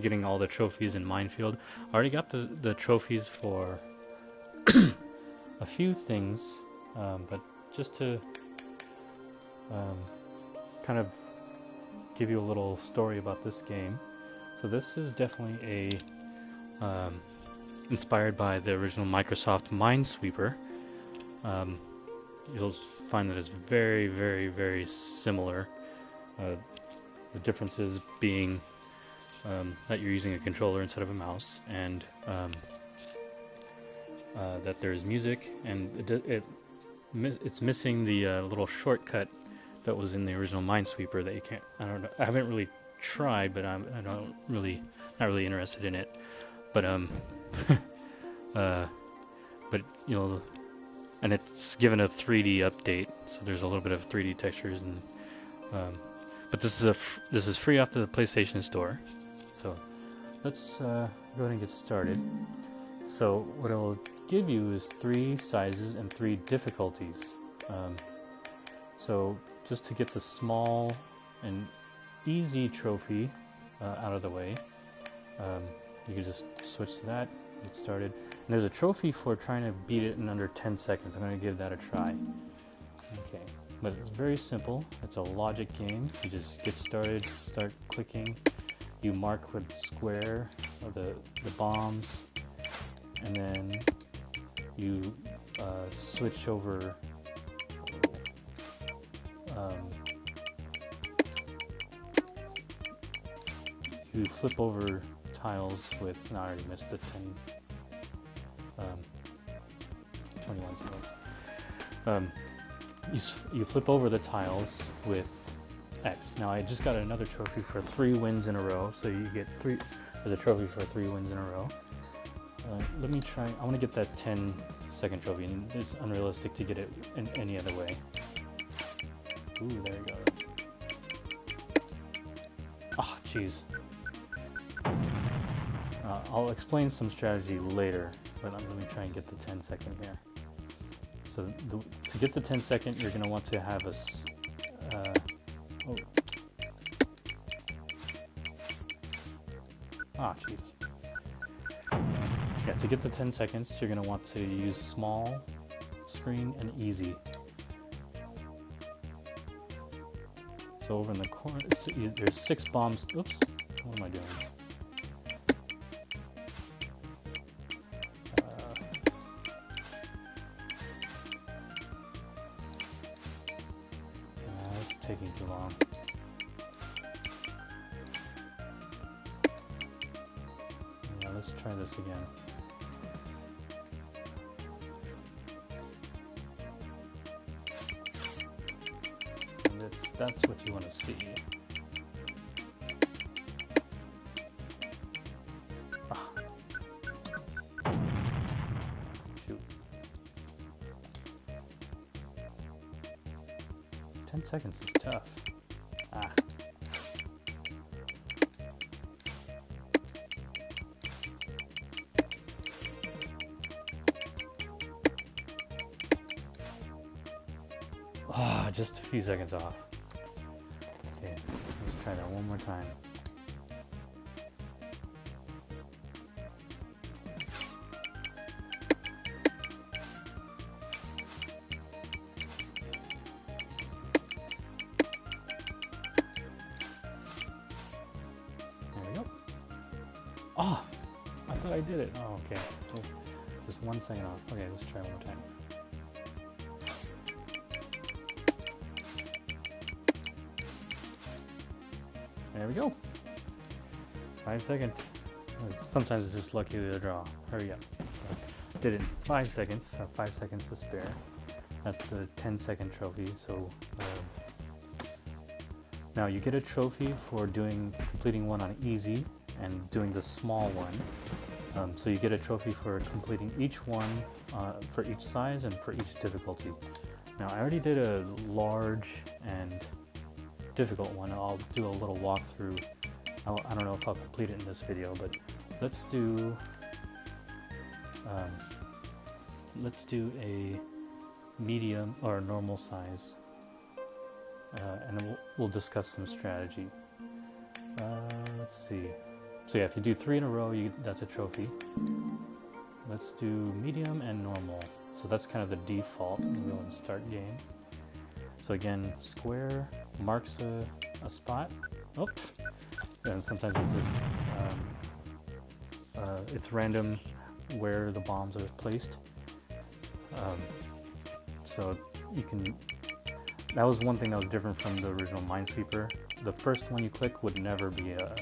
getting all the trophies in Minefield. I already got the trophies for a few things, but just to kind of give you a little story about this game. So this is definitely a inspired by the original Microsoft Minesweeper. You'll find that it's very, very, very similar. The differences being that you're using a controller instead of a mouse, and that there's music, and it's missing the little shortcut that was in the original Minesweeper that you can't. I don't know. I haven't really tried, but not really interested in it. But but you know, and it's given a 3D update, so there's a little bit of 3D textures, and but this is free off the PlayStation Store. So let's go ahead and get started. So what it'll give you is 3 sizes and 3 difficulties. So just to get the small and easy trophy out of the way, you can just switch to that, get started. And there's a trophy for trying to beat it in under 10 seconds. I'm going to give that a try. Okay, but it's very simple. It's a logic game. You just get started, start clicking. You mark with square or the bombs, and then you switch over. You flip over tiles with. No, I already missed the 21 spells. You flip over the tiles with X. Now I just got another trophy for 3 wins in a row, so you get 3. There's a trophy for 3 wins in a row. Let me try. I want to get that 10-second trophy, and it's unrealistic to get it in any other way. Ooh, there you go. Ah, jeez. I'll explain some strategy later, but let me try and get the 10-second here. So to get the 10-second, you're going to want to have a... jeez. Yeah, to get the 10 seconds, you're going to want to use small, screen, and easy. So over in the corner, there's 6 bombs. Oops, what am I doing? It's taking too long. Yeah, let's try this again. That's what you want to see. Shoot. 10 seconds is tough. Just a few seconds off. Okay, let's try that one more time. There we go. Oh, I thought I did it. Oh, okay. Oh, just 1 second off. Okay, let's try one more time. There we go. 5 seconds. Sometimes it's just lucky to draw. Hurry up. So, did it in 5 seconds. 5 seconds to spare. That's the 10-second trophy. So now you get a trophy for completing one on easy and doing the small one. So you get a trophy for completing each one for each size and for each difficulty. Now I already did a large and difficult one. I'll do a little walkthrough. I don't know if I'll complete it in this video, but let's do a medium or normal size, and then we'll discuss some strategy. Let's see. So yeah, if you do 3 in a row, that's a trophy. Let's do medium and normal. So that's kind of the default. We'll go and start game. So again, square marks a spot. Oh, and sometimes it's just it's random where the bombs are placed. So you can. That was one thing that was different from the original Minesweeper. The first one you click would never be a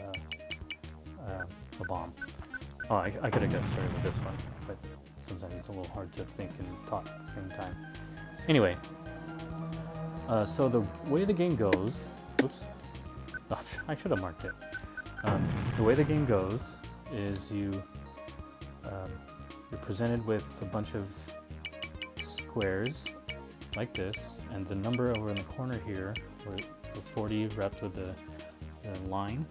bomb. Oh, I could have got started with this one, but sometimes it's a little hard to think and talk at the same time. Anyway, so the way the game goes, oops, oh, I should have marked it. The way the game goes is you're presented with a bunch of squares like this, and the number over in the corner here, where the 40 wrapped with the line,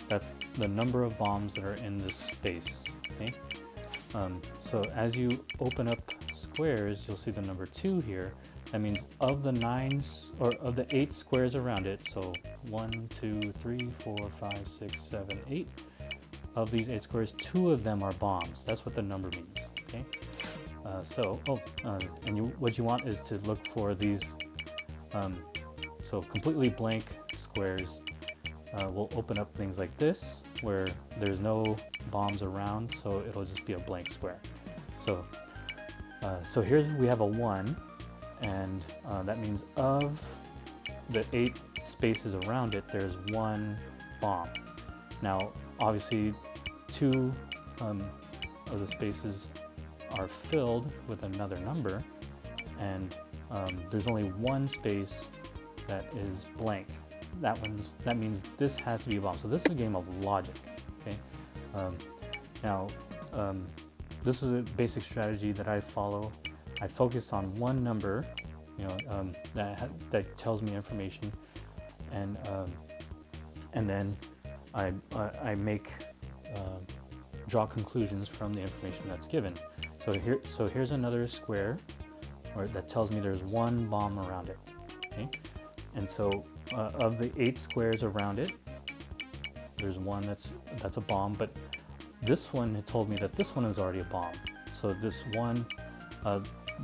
that's the number of bombs that are in this space. Okay. So as you open up squares, you'll see the number 2 here. That means of the 8 squares around it, so 1, 2, 3, 4, 5, 6, 7, 8. Of these 8 squares, 2 of them are bombs. That's what the number means. Okay. What you want is to look for these. So completely blank squares will open up things like this, where there's no bombs around, so it'll just be a blank square. So here we have a 1, and that means of the 8 spaces around it, there's 1 bomb. Now, obviously, 2 of the spaces are filled with another number, and there's only 1 space that is blank. That means this has to be a bomb. So this is a game of logic. Okay. This is a basic strategy that I follow. I focus on one number, that tells me information, and then I draw conclusions from the information that's given. So here's another square that tells me there's 1 bomb around it. Okay, and so of the 8 squares around it, there's 1 that's a bomb, but this one had told me that this one is already a bomb. So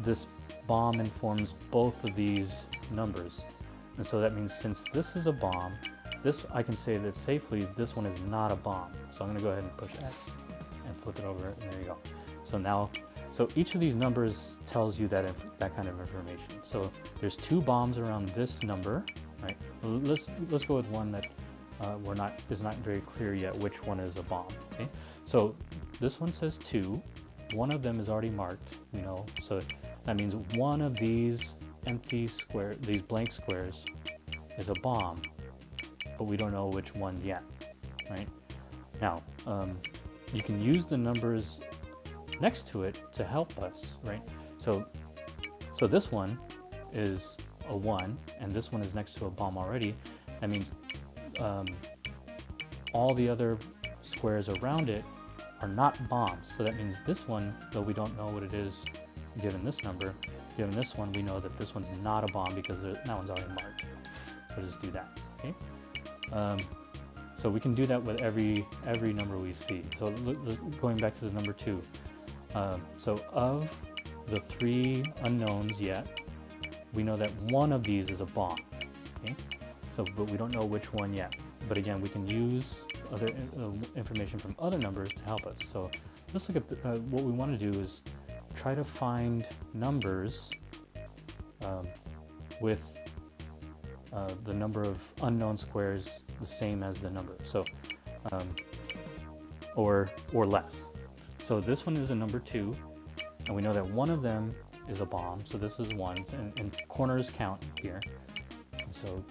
this bomb informs both of these numbers, and so that means since this is a bomb, I can say that safely this one is not a bomb. So I'm going to go ahead and push X and flip it over, and there you go. So each of these numbers tells you that kind of information. So there's 2 bombs around this number, right? Let's go with one that is not very clear yet which one is a bomb. Okay, so this one says 2. One of them is already marked, so that means one of these these blank squares, is a bomb, but we don't know which one yet, right? Now, you can use the numbers next to it to help us, right? So this one is a 1, and this one is next to a bomb already. That means all the other squares around it are not bombs. So that means this one, though we don't know what it is given this number, given this one, we know that this one's not a bomb because that one's already marked. So just do that. Okay. So we can do that with every number we see. So going back to the number 2. So of the 3 unknowns yet, we know that one of these is a bomb. Okay. But we don't know which one yet. But again, we can use other information from other numbers to help us. So let's look at what we want to do is try to find numbers with the number of unknown squares the same as the number, so or less. So this one is a number 2, and we know that one of them is a bomb. So this is 1, and corners count here. And so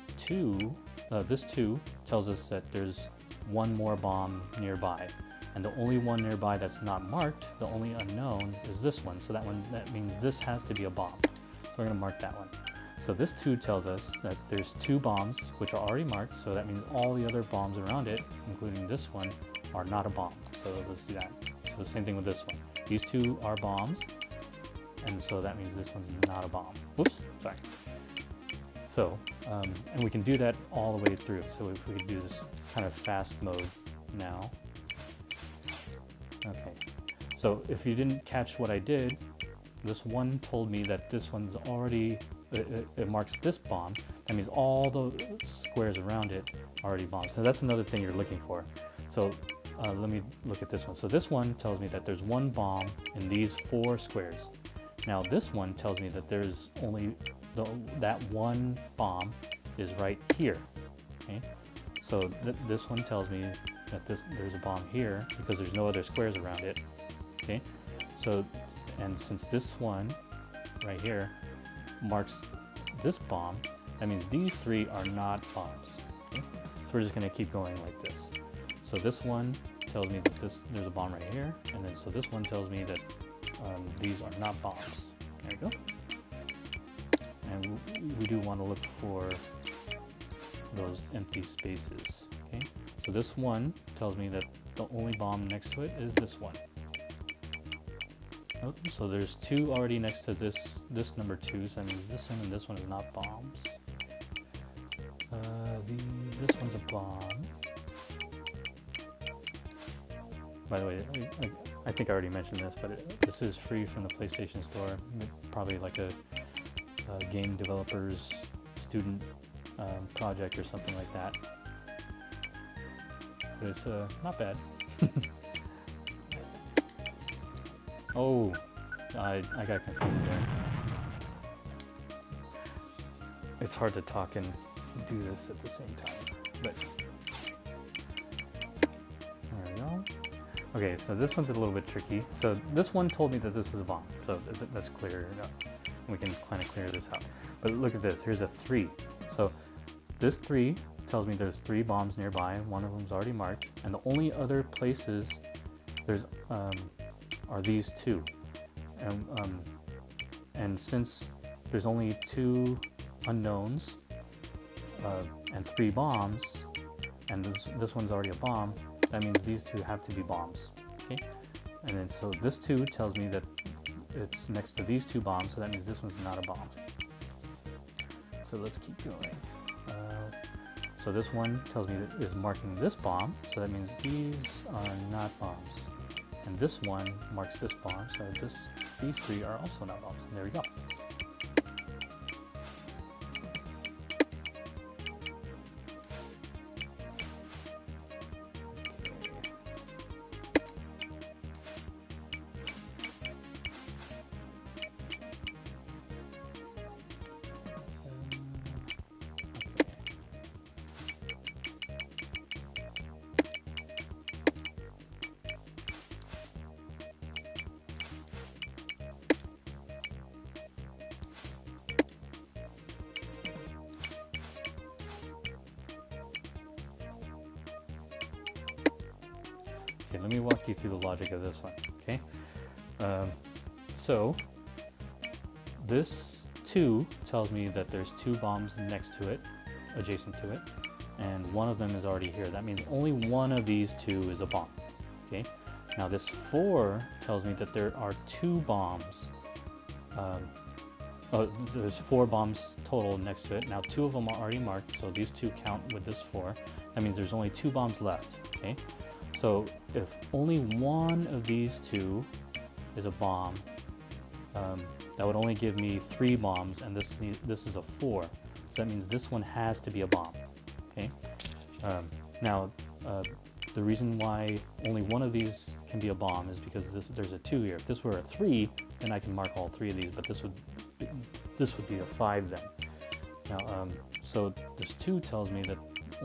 this 2 tells us that there's 1 more bomb nearby, and the only one nearby that's not marked, the only unknown, is this one. So that means this has to be a bomb. So we're going to mark that one. So this 2 tells us that there's 2 bombs which are already marked, so that means all the other bombs around it, including this one, are not a bomb. So let's do that. So same thing with this one. These 2 are bombs, and so that means this one's not a bomb. Whoops, sorry. So, and we can do that all the way through. So if we could do this kind of fast mode, now. Okay, so if you didn't catch what I did, this one told me that this one's already, it marks this bomb. That means all the squares around it are already bombs. So that's another thing you're looking for. So let me look at this one. So this one tells me that there's one bomb in these 4 squares. Now this one tells me that there's only that one bomb is right here. Okay, so this one tells me that there's a bomb here because there's no other squares around it. Okay, so and since this one right here marks this bomb, that means these 3 are not bombs. Okay? So we're just going to keep going like this. So this one tells me that there's a bomb right here, and then so this one tells me that these are not bombs. There we go. And we do want to look for those empty spaces. Okay, so this one tells me that the only bomb next to it is this one. Oh, so there's 2 already next to this number 2, so that means this one and this one is not bombs. This one's a bomb. By the way, I think I already mentioned this, but this is free from the PlayStation Store. Probably like a game developer's student project or something like that. But it's not bad. Oh, I got confused there. It's hard to talk and do this at the same time, but there we go. Okay, so this one's a little bit tricky. So this one told me that this is a bomb, so that's clear enough. We can kind of clear this out. But look at this, here's a 3. So this 3 tells me there's 3 bombs nearby, one of them's already marked, and the only other places there's are these 2. And since there's only 2 unknowns and 3 bombs, and this one's already a bomb, that means these 2 have to be bombs. Okay, and then so this 2 tells me that it's next to these 2 bombs, so that means this one's not a bomb. So let's keep going. So this one tells me that is marking this bomb, so that means these are not bombs. And this one marks this bomb, so these 3 are also not bombs. And there we go. Okay, let me walk you through the logic of this one, okay? So, this 2 tells me that there's 2 bombs next to it, adjacent to it, and one of them is already here. That means only one of these 2 is a bomb, okay? Now this 4 tells me that there are 2 bombs. There's 4 bombs total next to it. Now 2 of them are already marked, so these 2 count with this 4. That means there's only 2 bombs left, okay? So if only one of these 2 is a bomb, that would only give me 3 bombs, and this is a 4. So that means this one has to be a bomb. Okay. Now the reason why only one of these can be a bomb is because there's a 2 here. If this were a 3, then I can mark all 3 of these, but this would be a 5 then. Now so this 2 tells me that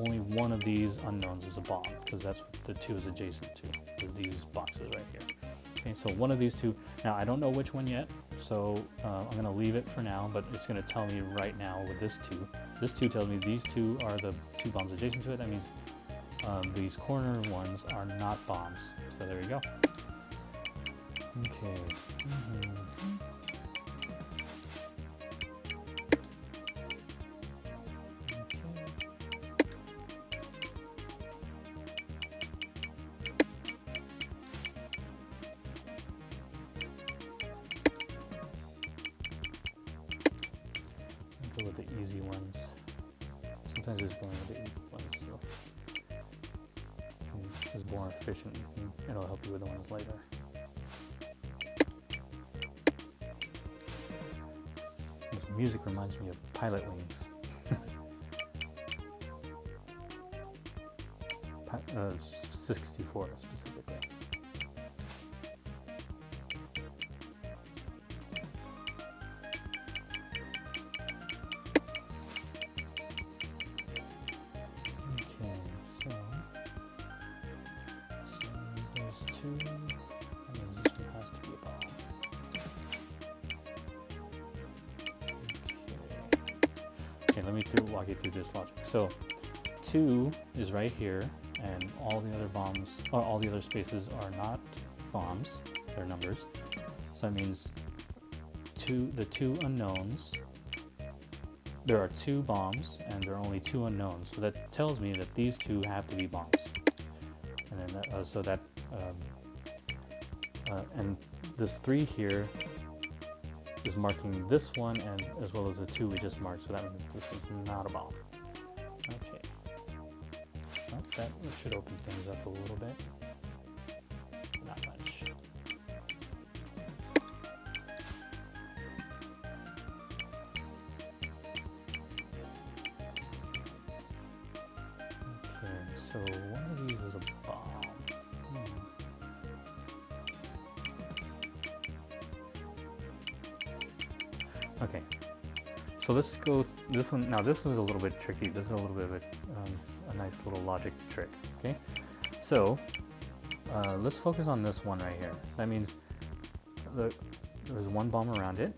only one of these unknowns is a bomb, because that's what the 2 is adjacent to, is these boxes right here. Okay, so one of these 2, now I don't know which one yet, so I'm going to leave it for now, but it's going to tell me right now with this 2. This 2 tells me these 2 are the 2 bombs adjacent to it. That means these corner ones are not bombs. So there we go. Okay. Go with the easy ones. Sometimes it's going with the easy ones. So. is more efficient. It'll help you with the ones later. This music reminds me of Pilot Wings. 64 specifically. Okay, so there's two. That means this one has to be a bomb. Okay, let me walk you through this logic. So 2 is right here, and all the other bombs, or all the other spaces are not bombs, they're numbers. So that means the two unknowns, there are 2 bombs, and there are only 2 unknowns. So that tells me that these 2 have to be bombs. And then and this 3 here is marking this one, and as well as the 2 we just marked. So that means this is not a bomb. Okay. Well, that should open things up a little bit. Not much. Okay, so one of these is a bomb. Okay, so let's go this one. Now this is a little bit tricky. This is a little bit of a nice little logic trick. Okay, so let's focus on this one right here. That means there's one bomb around it.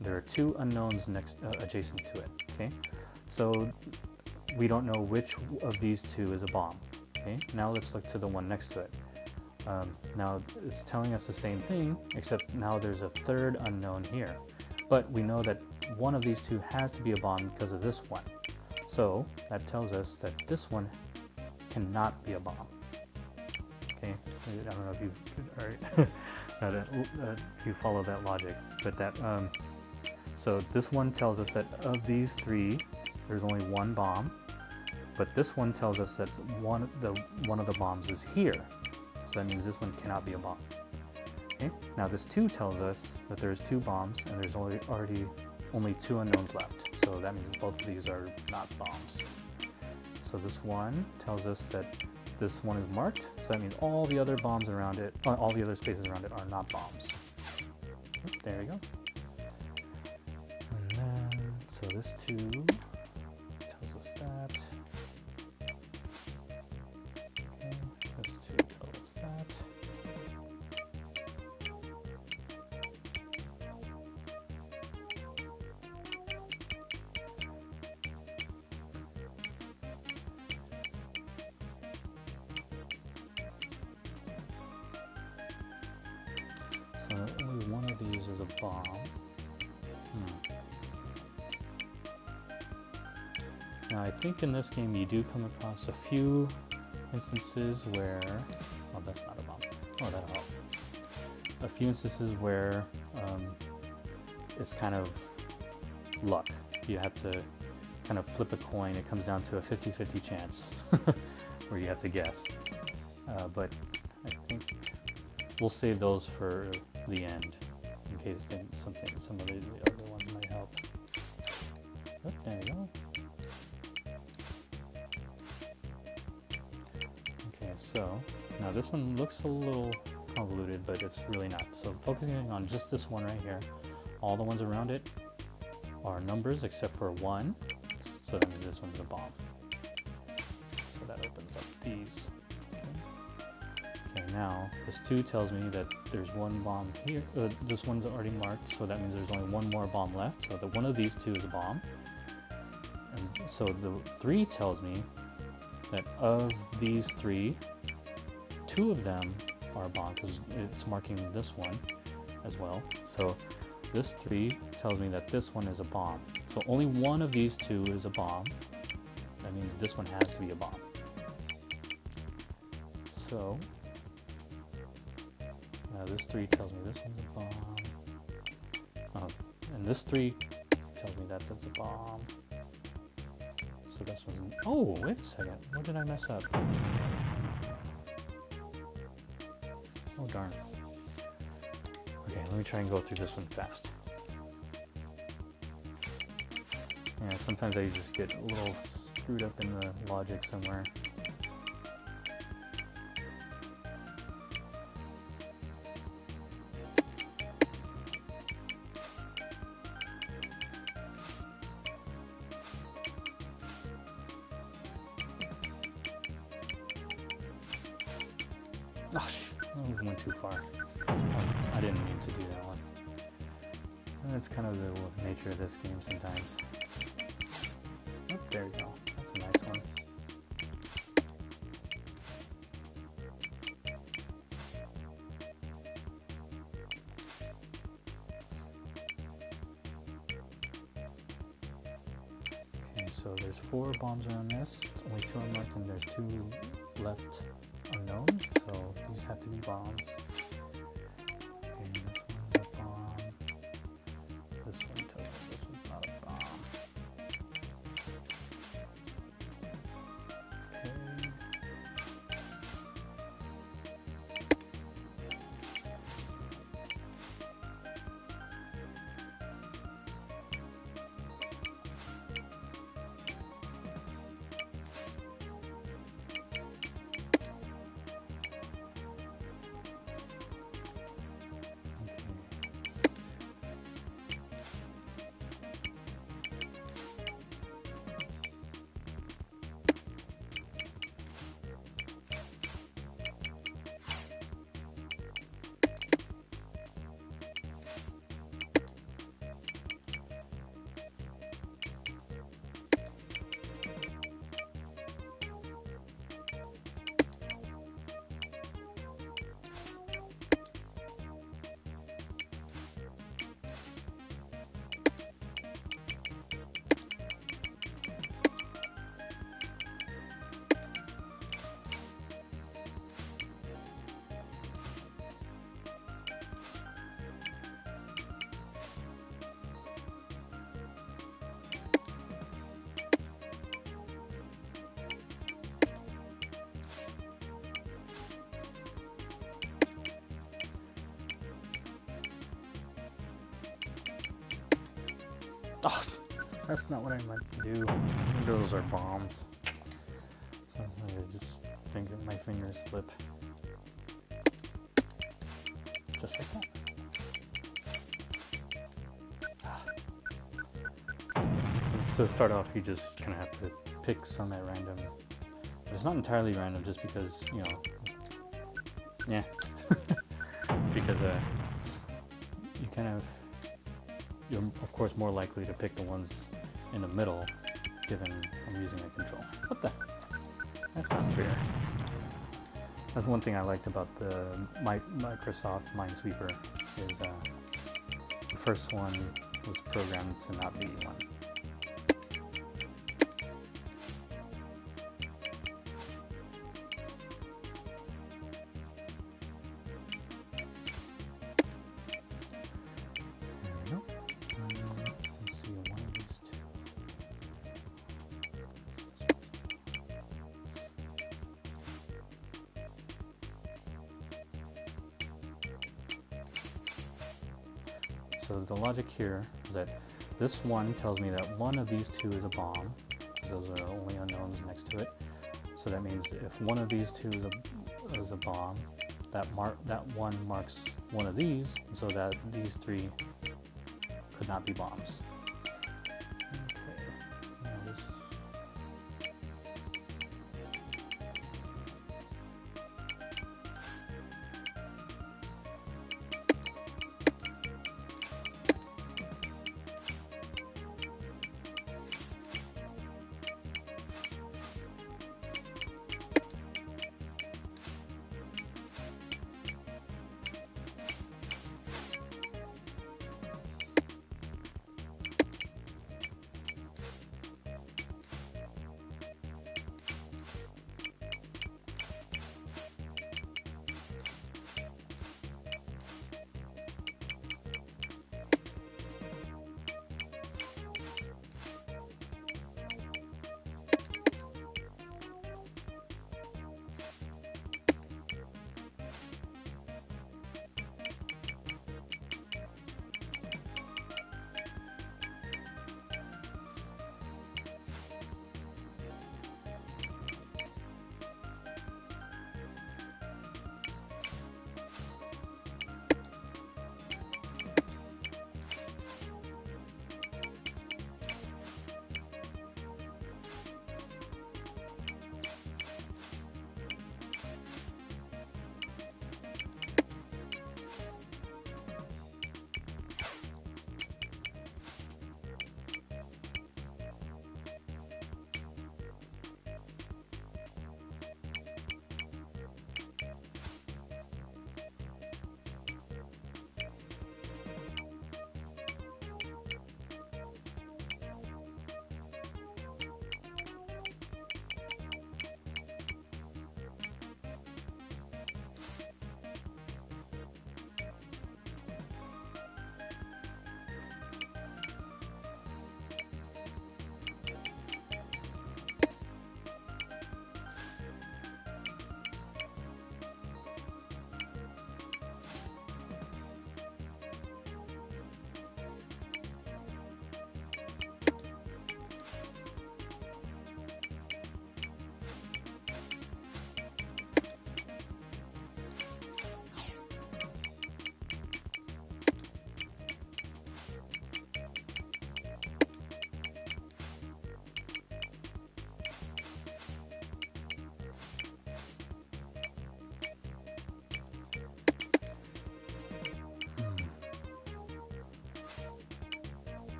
There are 2 unknowns adjacent to it. Okay, so we don't know which of these 2 is a bomb. Okay, now let's look to the one next to it. Now it's telling us the same thing, except now there's a 3rd unknown here. But we know that one of these 2 has to be a bomb because of this one. So that tells us that this one cannot be a bomb. Okay, I don't know if if you follow that logic, but that so this one tells us that of these 3, there's only 1 bomb. But this one tells us that one of the bombs is here. So that means this one cannot be a bomb. Okay. Now this 2 tells us that there's 2 bombs and there's already only 2 unknowns left. So that means both of these are not bombs. So this 1 tells us that this one is marked. So that means all the other bombs around it, all the other spaces around it are not bombs. Okay, there we go. And then, so this 2 tells us that. Okay, this 2 tells us that. So only one of these is a bomb. Now I think in this game you do come across a few instances where, oh, that's not a bomb. Oh, that'll help. A few instances where it's kind of luck. You have to kind of flip a coin. It comes down to a 50-50 chance where you have to guess. But I think we'll save those for the end in case some of the other ones might help. Oh, there you go. Okay, so now this one looks a little convoluted, but it's really not. So focusing on just this one right here, all the ones around it are numbers except for 1. So that means this one's a bomb. So that opens up these. Okay, now this 2 tells me that there's 1 bomb here. This one's already marked, so that means there's only 1 more bomb left. So that one of these 2 is a bomb. And so the 3 tells me that of these 3, 2 of them are a bomb because it's marking this one as well. So this 3 tells me that this one is a bomb. So only one of these 2 is a bomb. That means this one has to be a bomb. So this 3 tells me this one's a bomb. Oh, and this 3 tells me that that's a bomb. So this one's... Oh, wait a second. What did I mess up? Oh darn. Okay, let me try and go through this one fast. Yeah, sometimes I just get a little screwed up in the logic somewhere. Oh, I went too far. I didn't mean to do that one. That's kind of the nature of this game sometimes. Oh, there we go. That's a nice one. Okay, so there's 4 bombs around this. Only 2 unmarked, and there's 2 left unknown. So these have to be bombs. And this one's a bomb. This one tells me this one's not a bomb. Okay. Oh, that's not what I meant to do. Those are bombs. Sometimes I just my fingers slip. Just like that. So to start off, you just kind of have to pick some at random. But it's not entirely random, just because, you know, yeah. Because you kind of, you're of course more likely to pick the ones in the middle, given I'm using a control. What the? That's not fair. That's one thing I liked about the Microsoft Minesweeper, is the first one was programmed to not be one. So the logic here is that this one tells me that one of these two is a bomb, because those are only unknowns next to it. So that means if one of these two is a bomb, that one marks one of these, so that these 3 could not be bombs. Okay. Now this.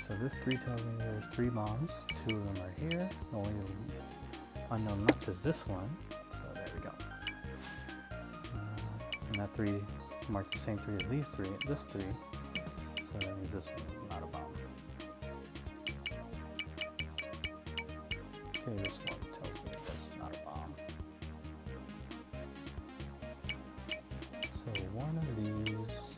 so this 3 tells me there's 3 bombs. 2 of them are here. The only unknown left is this one. So there we go. And that 3 marks the same 3 as these 3. This 3. So that means this one is not a bomb. Okay, this one tells me that's not a bomb. So one of these.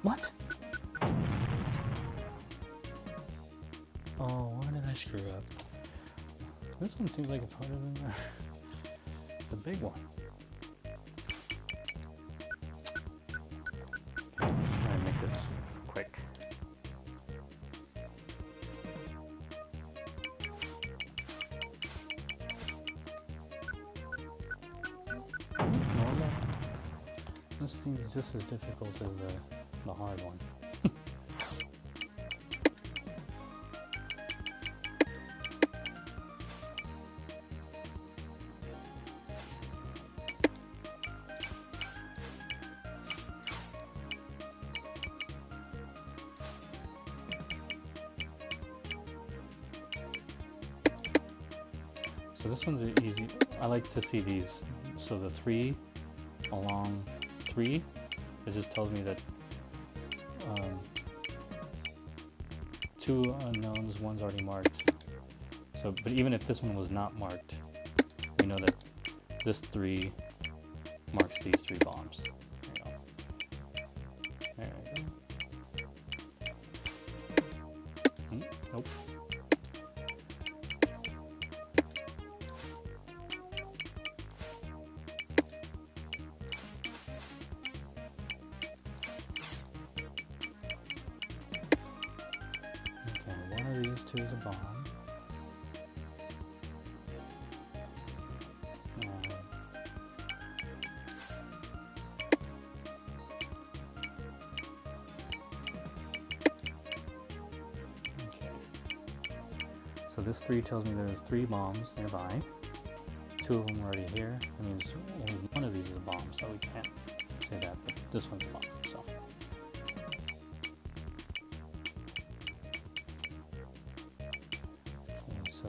What? Oh, why did I screw up? This one seems like it's harder than the big one. Okay, let's try and make this quick. Normal. This seems just as difficult as the hard one. So this one's easy. I like to see these. So the 3 along 3, it just tells me that 2 unknowns, one's already marked. So, but even if this one was not marked, we know that this 3 marks these 3 bombs. There we go. Nope. These 2 is a bomb. Okay. So this 3 tells me there's 3 bombs nearby. 2 of them are already here. That means only one of these is a bomb, so we can't say that, but this one's a bomb, so. So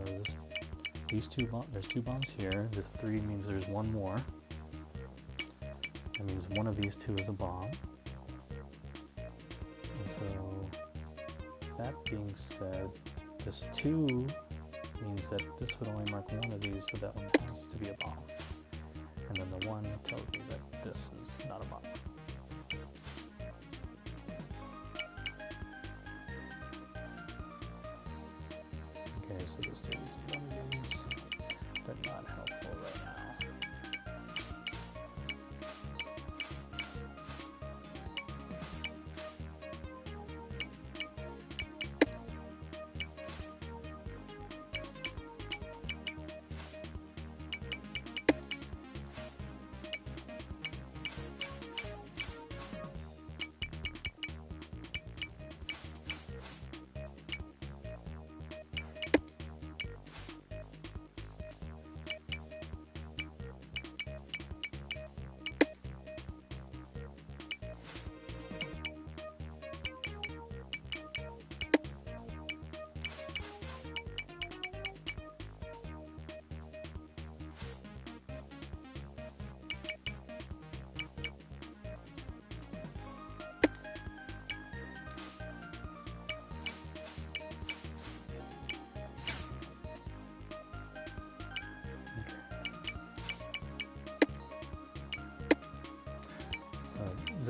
these 2 bombs, there's 2 bombs here. This 3 means there's 1 more. That means one of these 2 is a bomb. And so, that being said, this 2 means that this would only mark one of these, so that one has to be a bomb. And then the 1 tells me that this is not a bomb. Okay, so this 2 is one of these, but not helpful right now.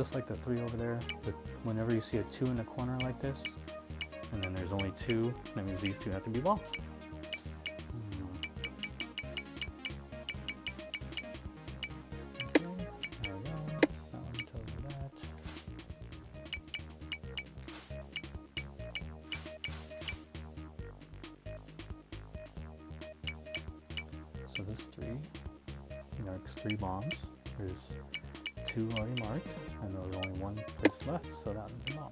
just like the 3 over there, whenever you see a 2 in the corner like this, and then there's only 2, that means these 2 have to be bombs. Okay, there we go. That one tells me that. So this 3 marks 3 bombs. There's 2 already marked, and there's only 1 place left, so that was the bomb.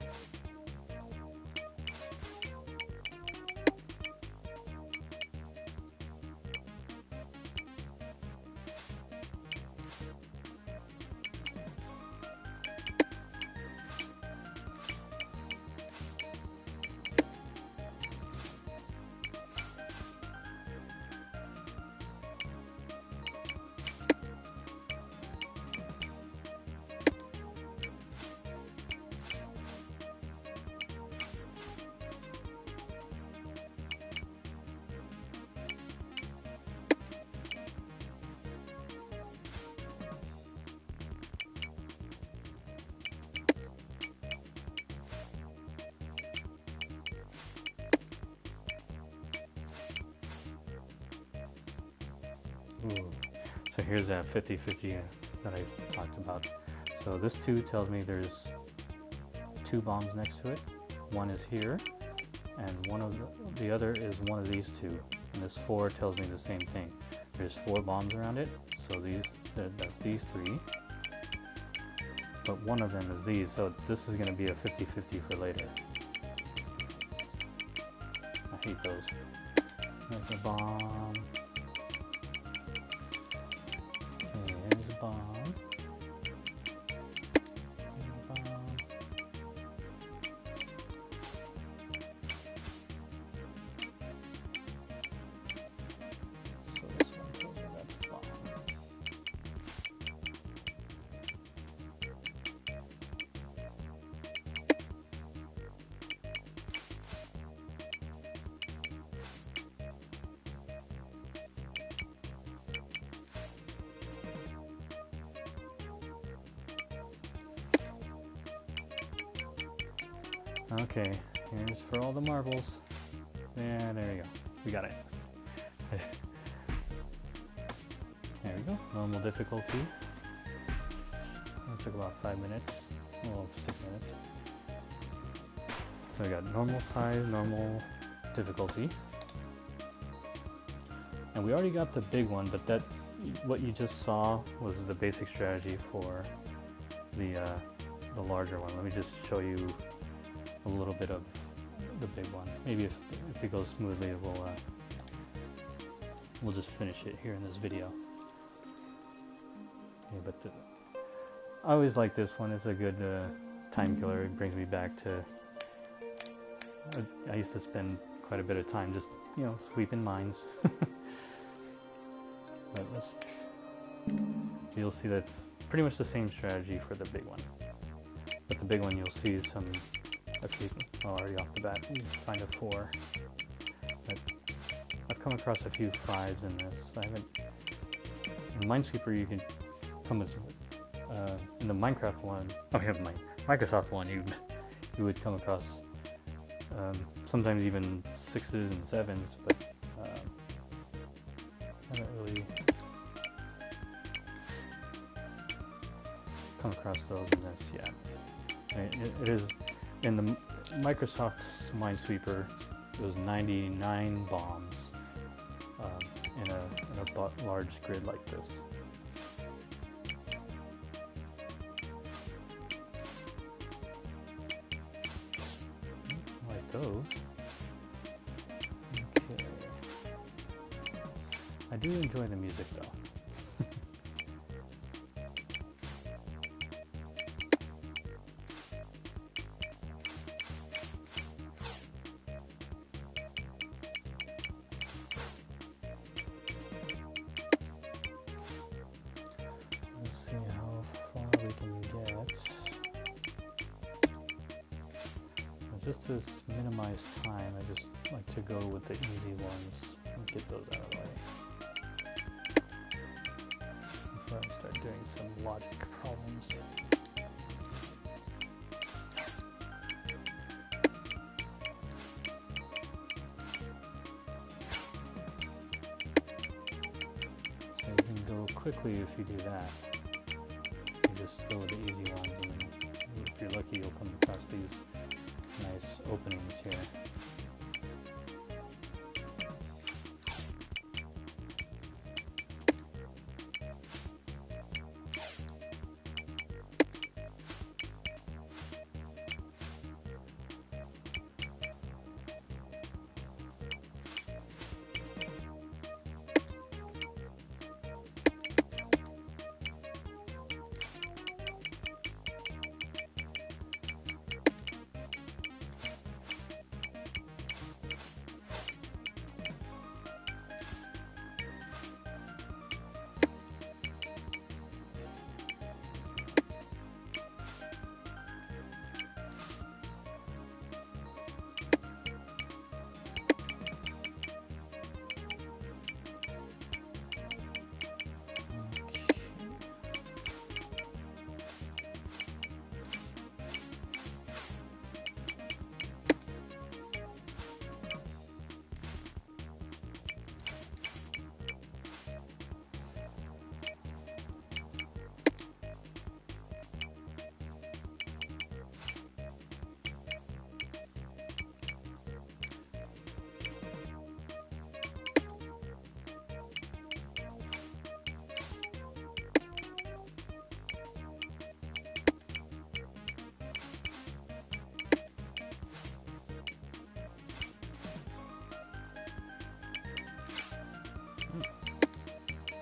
Ooh. So here's that 50-50 that I talked about. So this 2 tells me there's 2 bombs next to it. One is here, and one of the other is one of these 2. And this 4 tells me the same thing. There's 4 bombs around it, so that's these 3. But one of them is these, so this is going to be a 50-50 for later. I hate those. There's a bomb. There's a bomb. There's a bomb. So this one tells me that's a bomb. Okay, here's for all the marbles. Yeah, there we go. We got it. There we go. Normal difficulty. It took about 5 minutes. Well, 6 minutes. So we got normal size, normal difficulty. And we already got the big one, but what you just saw was the basic strategy for the larger one. Let me just show you a little bit of the big one. Maybe if it goes smoothly, we'll just finish it here in this video. Yeah, but I always like this one. It's a good time killer. It brings me back to. I used to spend quite a bit of time just sweeping mines. But you'll see that's pretty much the same strategy for the big one. But the big one, you'll see already off the bat, you find a 4. But I've come across a few 5s in this. I haven't. In Minesweeper, you can come with in the Minecraft one. Oh, yeah, my Microsoft one. You would come across sometimes even 6s and 7s, but I haven't really come across those in this yet. It is in the Microsoft's Minesweeper. It was 99 bombs in a large grid like this. Like those. Okay. I do enjoy the music though. Just to minimize time, I just like to go with the easy ones and get those out of the way before I start doing some logic problems. quickly if you do that. You just go with the easy ones, and then if you're lucky, you'll come across these nice openings here.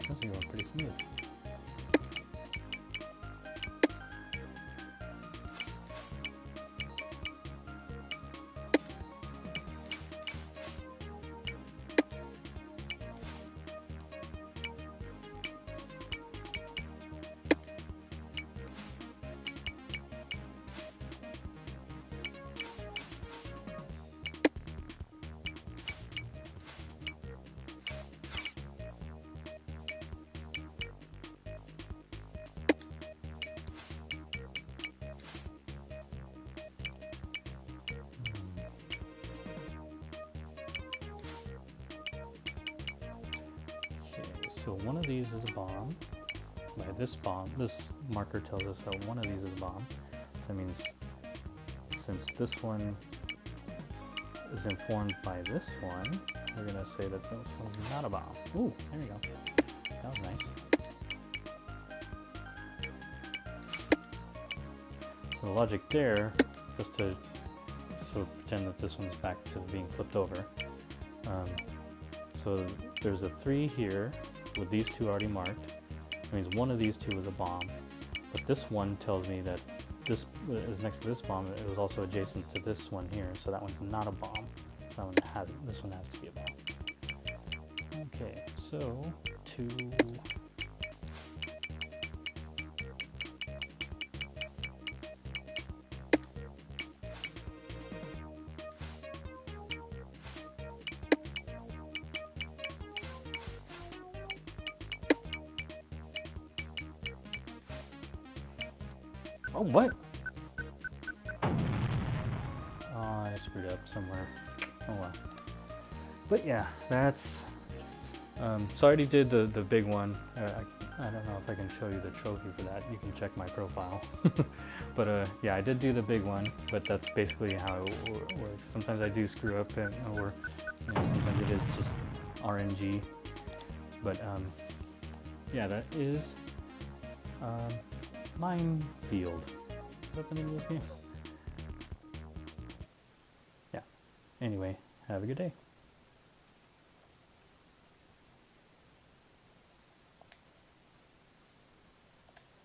This is going pretty smooth. So one of these is a bomb. By this marker tells us that one of these is a bomb. So that means since this one is informed by this one, we're going to say that this one's not a bomb. Ooh, there we go. That was nice. So the logic there, just to pretend that this one's back to being flipped over. So there's a 3 here with these two already marked. That means one of these two was a bomb. But this one tells me that this is next to this bomb. It was also adjacent to this one here, so that one's not a bomb. This one has to be a bomb. Okay, so 2. Oh, what? Oh, I screwed up somewhere. Oh well. But yeah, that's... so I already did the big one. I don't know if I can show you the trophy for that. You can check my profile. But yeah, I did do the big one, but that's basically how it works. Sometimes I do screw up, or sometimes it is just RNG. But yeah, that is... Minefield. Is that the name of this game? Yeah. Anyway, have a good day.